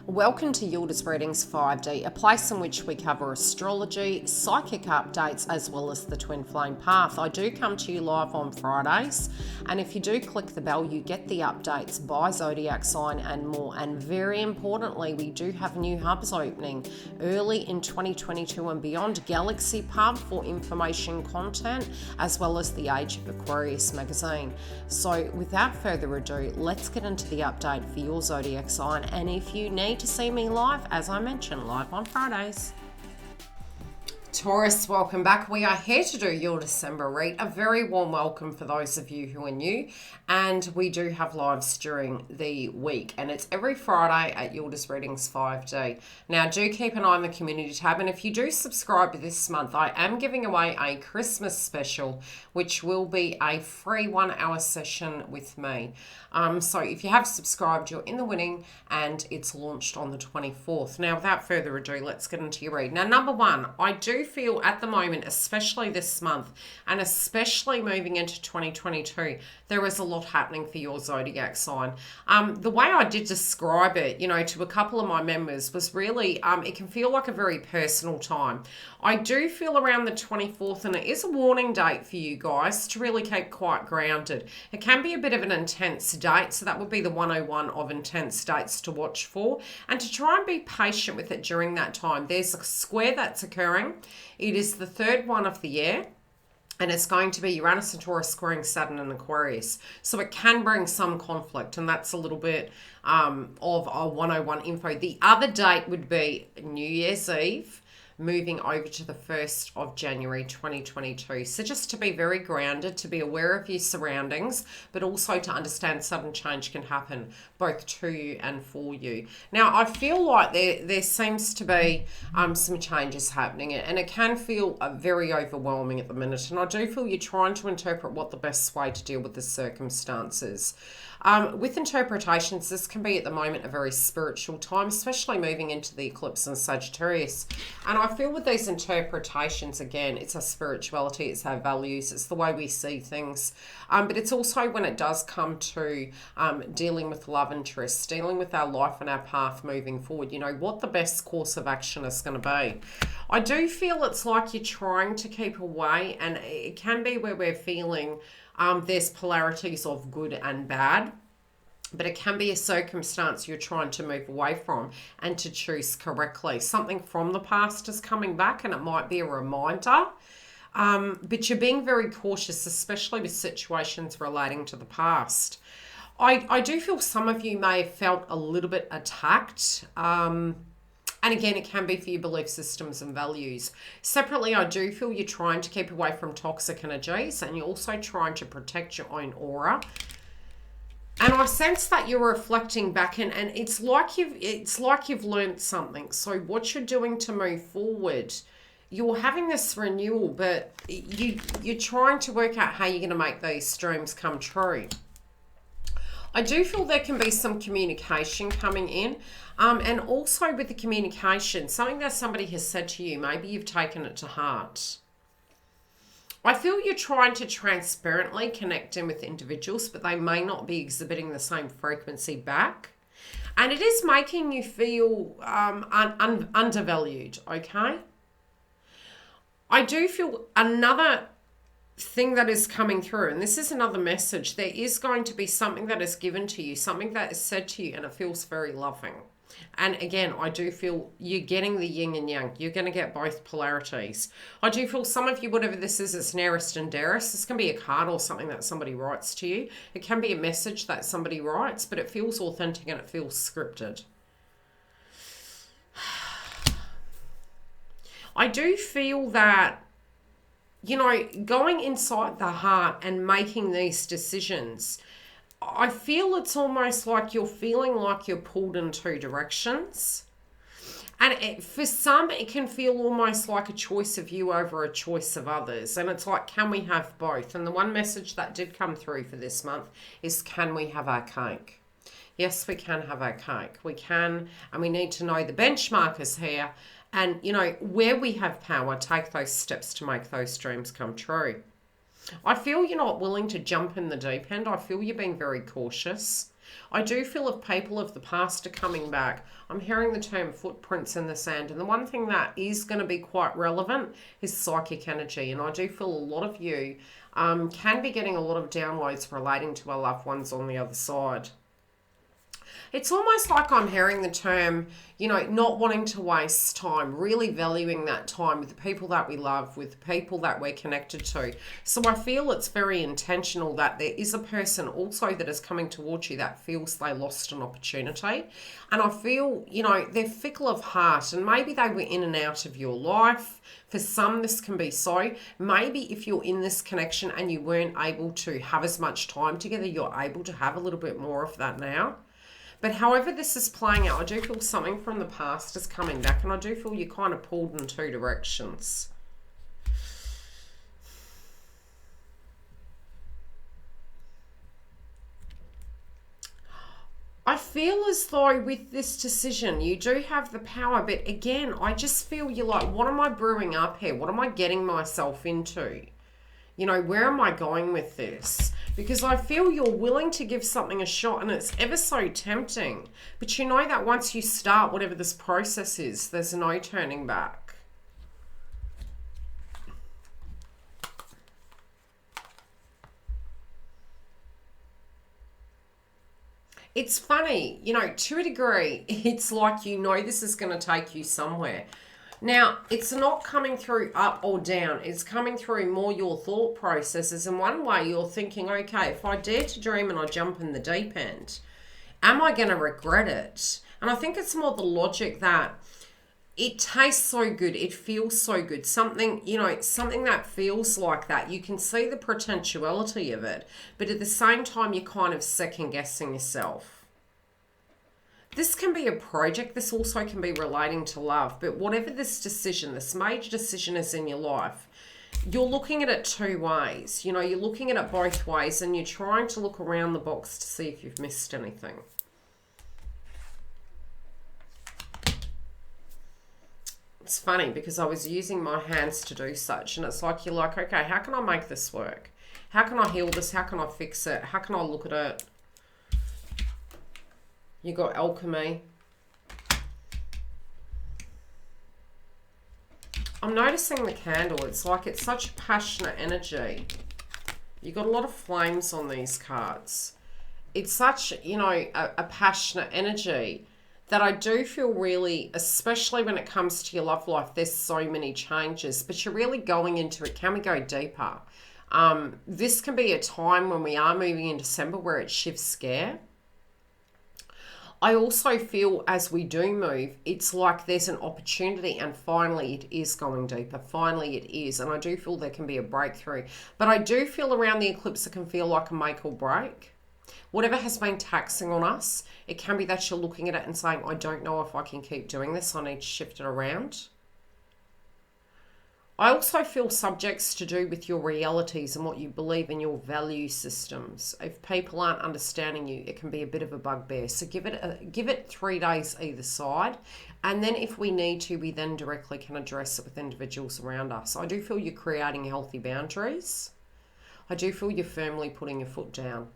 Welcome to YILDIZ Readings 5D, a place in which we cover astrology, psychic updates, as well as the twin flame path. I do come to you live on Fridays, and if you do click the bell, you get the updates by zodiac sign and more. And very importantly, we do have new hubs opening early in 2022 and beyond. Galaxy Pub for information content, as well as the Age of Aquarius magazine. So without further ado, let's get into the update for your zodiac sign. And if you need to see me live, as I mentioned, live on Fridays. Taurus, welcome back. We are here to do your December read. A very warm welcome for those of you who are new. And we do have lives during the week. And it's every Friday at YILDIZ Readings 5D. Now, do keep an eye on the community tab. And if you do subscribe this month, I am giving away a Christmas special, which will be a free 1-hour session with me. So if you have subscribed, you're in the winning, and it's launched on the 24th. Now, without further ado, let's get into your read. Now, number one, I do feel at the moment, especially this month, and especially moving into 2022, there is a lot happening for your zodiac sign. The way I did describe it, to a couple of my members was really, it can feel like a very personal time. I do feel around the 24th, and it is a warning date for you guys to really keep quite grounded. It can be a bit of an intense date, so that would be the 101 of intense dates to watch for, and to try and be patient with it during that time. There's a square that's occurring. It is the third one of the year, and it's going to be Uranus and Taurus squaring Saturn and Aquarius. So it can bring some conflict, and that's a little bit of a 101 info. The other date would be New Year's Eve, moving over to the 1st of January 2022. So just to be very grounded, to be aware of your surroundings, but also to understand sudden change can happen both to you and for you. Now, I feel like there seems to be some changes happening, and it can feel very overwhelming at the minute. And I do feel you're trying to interpret what the best way to deal with the circumstances. With interpretations, this can be at the moment a very spiritual time, especially moving into the eclipse in Sagittarius. And I feel with these interpretations, again, it's our spirituality, it's our values, it's the way we see things. But it's also when it does come to dealing with love interests, dealing with our life and our path moving forward, what the best course of action is going to be. I do feel it's like you're trying to keep away, and it can be where we're feeling there's polarities of good and bad, but it can be a circumstance you're trying to move away from and to choose correctly. Something from the past is coming back, and it might be a reminder, but you're being very cautious, especially with situations relating to the past. I do feel some of you may have felt a little bit attacked, and again, it can be for your belief systems and values. Separately, I do feel you're trying to keep away from toxic energies, and you're also trying to protect your own aura. And I sense that you're reflecting back, and it's like you've learned something. So what you're doing to move forward, you're having this renewal, but you're trying to work out how you're going to make these dreams come true. I do feel there can be some communication coming in. And also with the communication, something that somebody has said to you, maybe you've taken it to heart. I feel you're trying to transparently connect in with individuals, but they may not be exhibiting the same frequency back. And it is making you feel undervalued, okay? I do feel another thing that is coming through, and this is another message. There is going to be something that is given to you, something that is said to you, and it feels very loving. And again, I do feel you're getting the yin and yang. You're going to get both polarities. I do feel some of you, whatever this is, it's nearest and dearest. This can be a card or something that somebody writes to you. It can be a message that somebody writes, but it feels authentic and it feels scripted. I do feel that going inside the heart and making these decisions, I feel it's almost like you're feeling like you're pulled in two directions. And for some, it can feel almost like a choice of you over a choice of others. And it's like, can we have both? And the one message that did come through for this month is, can we have our cake? Yes, we can have our cake. We can, and we need to know the benchmarkers here. And, where we have power, take those steps to make those dreams come true. I feel you're not willing to jump in the deep end. I feel you're being very cautious. I do feel if people of the past are coming back, I'm hearing the term footprints in the sand. And the one thing that is going to be quite relevant is psychic energy. And I do feel a lot of you can be getting a lot of downloads relating to our loved ones on the other side. It's almost like I'm hearing the term, you know, not wanting to waste time, really valuing that time with the people that we love, with the people that we're connected to. So I feel it's very intentional that there is a person also that is coming towards you that feels they lost an opportunity. And I feel, you know, they're fickle of heart and maybe they were in and out of your life. For some, this can be so. Maybe if you're in this connection and you weren't able to have as much time together, you're able to have a little bit more of that now. But however this is playing out, I do feel something from the past is coming back, and I do feel you're kind of pulled in two directions. I feel as though with this decision, you do have the power, but again, I just feel you're like, what am I brewing up here? What am I getting myself into? You know, where am I going with this? Because I feel you're willing to give something a shot and it's ever so tempting. But you know that once you start whatever this process is, there's no turning back. It's funny, you know, to a degree, it's like you know this is going to take you somewhere. Now, it's not coming through up or down. It's coming through more your thought processes. In one way, you're thinking, okay, if I dare to dream and I jump in the deep end, am I going to regret it? And I think it's more the logic that it tastes so good. It feels so good. Something, you know, something that feels like that. You can see the potentiality of it. But at the same time, you're kind of second guessing yourself. This can be a project. This also can be relating to love. But whatever this decision, this major decision is in your life, you're looking at it two ways. You know, you're looking at it both ways and you're trying to look around the box to see if you've missed anything. It's funny because I was using my hands to do such and it's like you're like, okay, how can I make this work? How can I heal this? How can I fix it? How can I look at it? You got alchemy. I'm noticing the candle. It's like it's such a passionate energy. You got a lot of flames on these cards. It's such, you know, a passionate energy that I do feel really, especially when it comes to your love life, there's so many changes, but you're really going into it. Can we go deeper? This can be a time when we are moving in December where it shifts scare. I also feel as we do move, it's like there's an opportunity and finally it is going deeper. Finally it is. And I do feel there can be a breakthrough. But I do feel around the eclipse it can feel like a make or break. Whatever has been taxing on us, it can be that you're looking at it and saying, I don't know if I can keep doing this. I need to shift it around. I also feel subjects to do with your realities and what you believe in your value systems. If people aren't understanding you, it can be a bit of a bugbear. So give it 3 days either side. And then if we need to, we then directly can address it with individuals around us. I do feel you're creating healthy boundaries. I do feel you're firmly putting your foot down.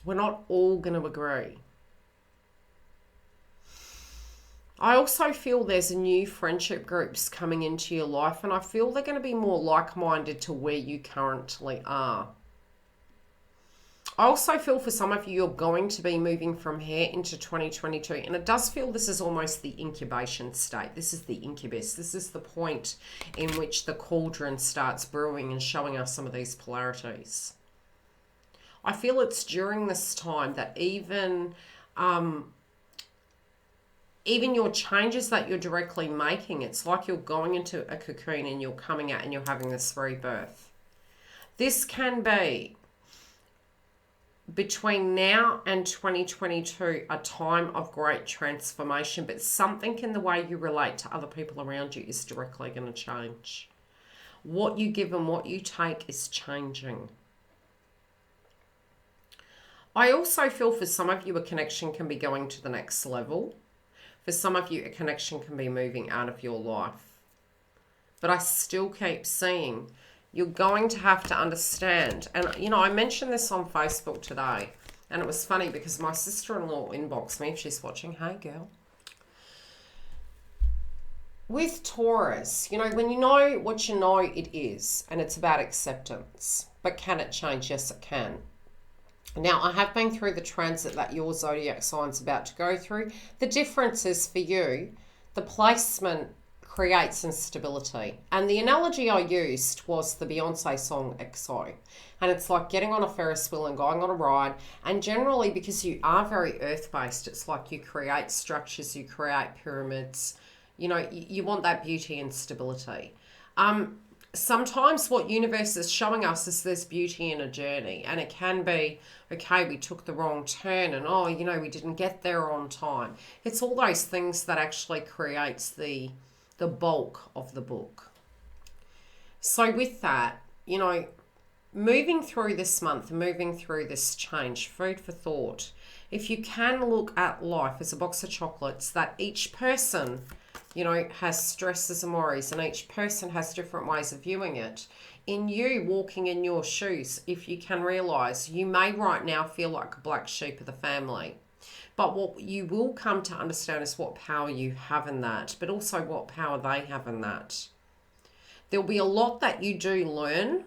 We're not all going to agree. I also feel there's new friendship groups coming into your life and I feel they're going to be more like-minded to where you currently are. I also feel for some of you, you're going to be moving from here into 2022 and it does feel this is almost the incubation state. This is the incubus. This is the point in which the cauldron starts brewing and showing us some of these polarities. I feel it's during this time that even your changes that you're directly making, it's like you're going into a cocoon and you're coming out and you're having this rebirth. This can be between now and 2022 a time of great transformation, but something in the way you relate to other people around you is directly going to change. What you give and what you take is changing. I also feel for some of you a connection can be going to the next level. For some of you, a connection can be moving out of your life. But I still keep seeing you're going to have to understand. And, you know, I mentioned this on Facebook today. And it was funny because my sister-in-law inboxed me, if she's watching, hey girl. With Taurus, when you know what you know, it is, and it's about acceptance. But can it change? Yes, it can. Now, I have been through the transit that your zodiac sign's about to go through. The difference is for you, the placement creates instability. And the analogy I used was the Beyonce song XO. And it's like getting on a Ferris wheel and going on a ride. And generally, because you are very earth-based, it's like you create structures, you create pyramids. You want that beauty and stability. Sometimes what universe is showing us is there's beauty in a journey, and it can be, okay, we took the wrong turn, and we didn't get there on time. It's all those things that actually creates the bulk of the book. So with that, moving through this month, moving through this change, food for thought. If you can look at life as a box of chocolates, that each person has stresses and worries, and each person has different ways of viewing it. In you walking in your shoes, if you can realize, you may right now feel like a black sheep of the family. But what you will come to understand is what power you have in that, but also what power they have in that. There'll be a lot that you do learn,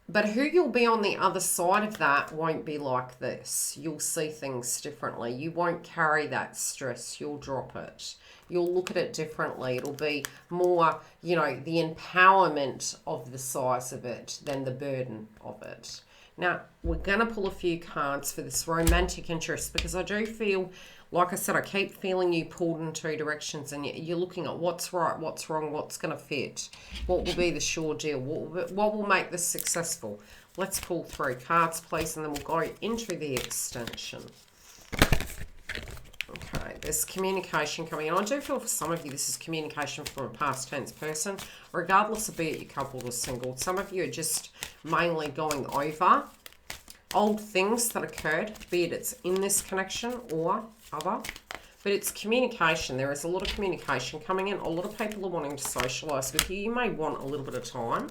but who you'll be on the other side of that won't be like this. You'll see things differently. You won't carry that stress. You'll drop it. You'll look at it differently. It'll be more, the empowerment of the size of it than the burden of it. Now, we're going to pull a few cards for this romantic interest, because I do feel, like I said, I keep feeling you pulled in two directions, and you're looking at what's right, what's wrong, what's going to fit, what will be the sure deal, what will make this successful. Let's pull 3 cards, please, and then we'll go into the extension. Okay, there's communication coming in. I do feel for some of you this is communication from a past tense person, regardless of be it you coupled or single. Some of you are just mainly going over old things that occurred, be it it's in this connection or other. But it's communication. There is a lot of communication coming in. A lot of people are wanting to socialise with you. You may want a little bit of time.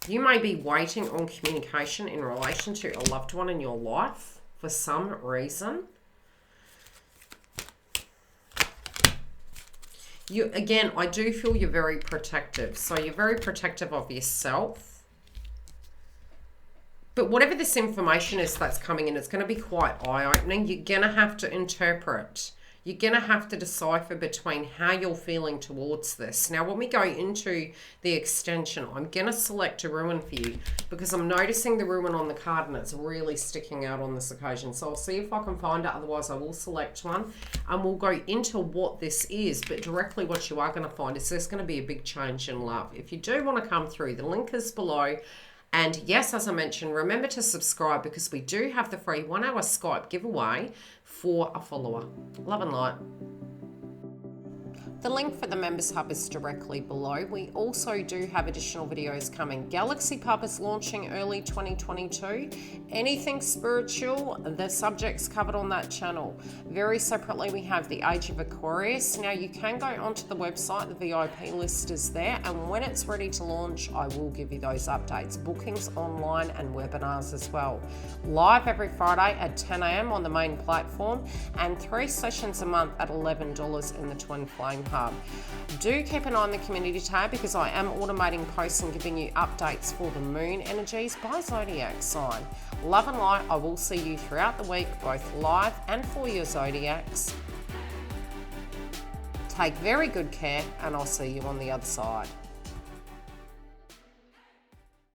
You may be waiting on communication in relation to a loved one in your life for some reason. Again, I do feel you're very protective. So you're very protective of yourself. But whatever this information is that's coming in, it's going to be quite eye-opening. You're going to have to interpret. You're going to have to decipher between how you're feeling towards this. Now, when we go into the extension, I'm going to select a ruin for you because I'm noticing the ruin on the card and it's really sticking out on this occasion. So I'll see if I can find it. Otherwise, I will select one and we'll go into what this is. But directly what you are going to find is there's going to be a big change in love. If you do want to come through, the link is below. And yes, as I mentioned, remember to subscribe because we do have the free 1-hour Skype giveaway for a follower. Love and light. The link for the Members Hub is directly below. We also do have additional videos coming. Galaxy Pub is launching early 2022. Anything spiritual, the subjects covered on that channel. Very separately, we have the Age of Aquarius. Now, you can go onto the website. The VIP list is there. And when it's ready to launch, I will give you those updates. Bookings online and webinars as well. Live every Friday at 10 a.m. on the main platform. And 3 sessions a month at $11 in the Twin Flame Hub. Do keep an eye on the community tab because I am automating posts and giving you updates for the moon energies by zodiac sign. Love and light. I will see you throughout the week, both live and for your zodiacs. Take very good care and I'll see you on the other side.